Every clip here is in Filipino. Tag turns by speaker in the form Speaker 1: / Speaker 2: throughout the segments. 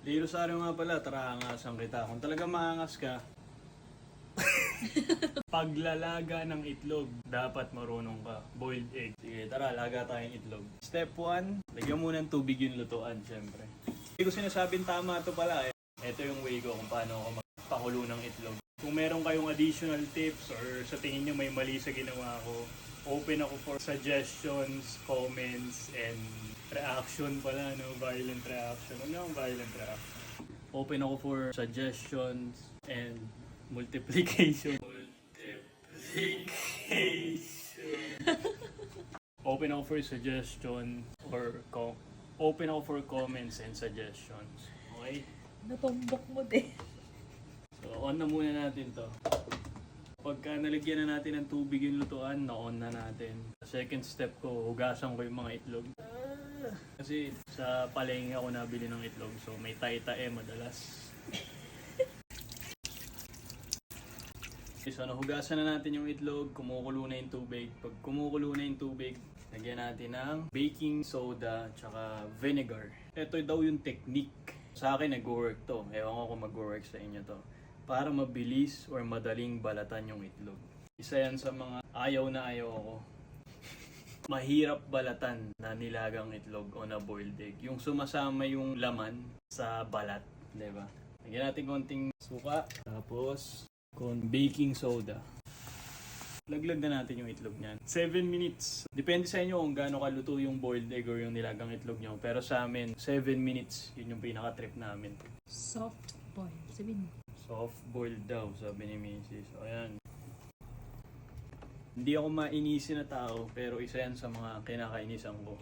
Speaker 1: Di Rosario nga pala, tara angasan kita. Kung talaga maangas ka, paglalaga ng itlog, dapat marunong ka. Boiled egg. Sige, tara, laga tayong itlog. Step 1, lagyan muna ng tubig yung lutuan, syempre. Hindi ko sinasabing tama to pala eh. Ito yung way ko kung paano ako magpakulo ng itlog. Kung meron kayong additional tips or sa tingin nyo may mali sa ginawa ko, open ako for suggestions, comments, and reaction pala, no? Violent reaction. Ano yung violent reaction? Open ako for suggestions and multiplication. Open ako for suggestion or open ako for comments and suggestions. Okay?
Speaker 2: Natumbok mo din.
Speaker 1: So, on na muna natin to. Pagka nalagyan na natin ng tubig yung lutuan, na-on na natin. Second step ko, hugasan ko yung mga itlog. Kasi sa palengke ako nabili ng itlog, so may tae-tae madalas. So, nahugasan na natin yung itlog, kumukulo na yung tubig. Pag kumukulo na yung tubig, lagyan natin ng baking soda tsaka vinegar. Ito daw yung technique. Sa akin, nag-work to. Ewan ko kung mag-work sa inyo to. Para mabilis or madaling balatan yung itlog. Isa yan sa mga ayaw na ayaw ko. Mahirap balatan na nilagang itlog o na boiled egg. Yung sumasama yung laman sa balat. Diba? Lagyan natin konting suka. Tapos, baking soda. Laglag na natin yung itlog niyan. 7 minutes. Depende sa inyo kung gaano kaluto yung boiled egg or yung nilagang itlog nyo. Pero sa amin, 7 minutes. Yun yung pinaka-trip namin.
Speaker 2: Soft boy. Sabihin mo.
Speaker 1: Soft boiled daw, sabi ni Mrs. O ayan. Hindi ako mainisi na tao, pero isa yan sa mga kinakainisan ko.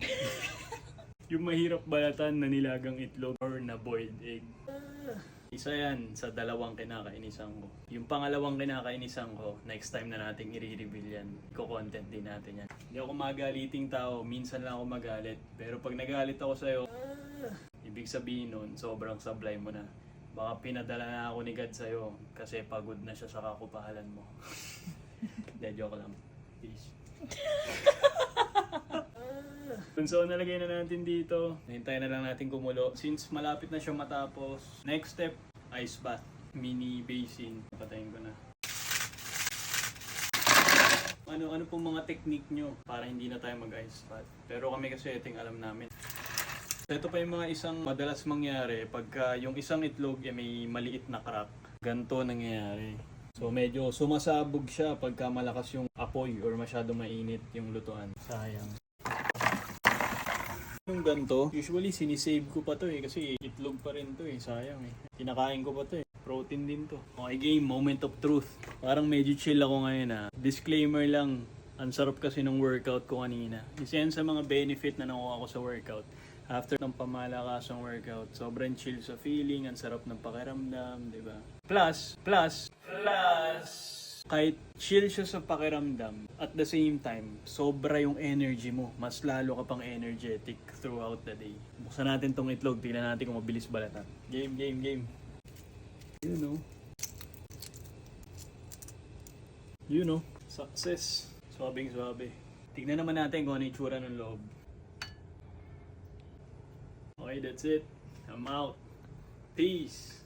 Speaker 1: Yung mahirap balatan na nilagang itlog or na boiled egg. Isa yan sa dalawang kinakainisan ko. Yung pangalawang kinakainisan ko, next time na nating i-reveal yan. Iko-content din natin yan. Hindi ako magaliting tao, minsan lang ako magalit. Pero pag nagalit ako sa'yo, ibig sabihin nun, sobrang sablay mo na. Baka pinadala na ako ni God sa'yo kasi pagod na siya sa kakupahalan mo. Hindi, joke lang. Peace. So, nalagay na natin dito. Hintayin na lang natin kumulo. Since malapit na siya matapos, next step, ice bath. Mini basin. Patayin ko na. Ano pong mga technique nyo para hindi na tayo mag-ice bath? Pero kami kasi ito yung alam namin. Ito pa yung mga isang madalas mangyari pagka yung isang itlog may maliit na crack. Ganto nangyayari. So medyo sumasabog siya pagka malakas yung apoy or masyado mainit yung lutuan. Sayang. Yung ganto, usually sinisave ko pa to kasi itlog pa rin to sayang Kinakain ko pa to Protein din to. Okay game, moment of truth. Parang medyo chill ako ngayon Disclaimer lang, ang sarap kasi ng workout ko kanina. Isa yan sa mga benefit na nakuha ko sa workout. After ng pamalakasang workout, sobrang chill sa feeling, ang sarap ng pakiramdam, di ba? Plus, kahit chill siya sa pakiramdam, at the same time, sobra yung energy mo. Mas lalo ka pang energetic throughout the day. Buksan natin tong itlog, tingnan natin kung mabilis balatan. Game. You know, success. Swabing-swabe. Tignan naman natin kung ano yung tsura ng loob. Okay, that's it. I'm out. Peace.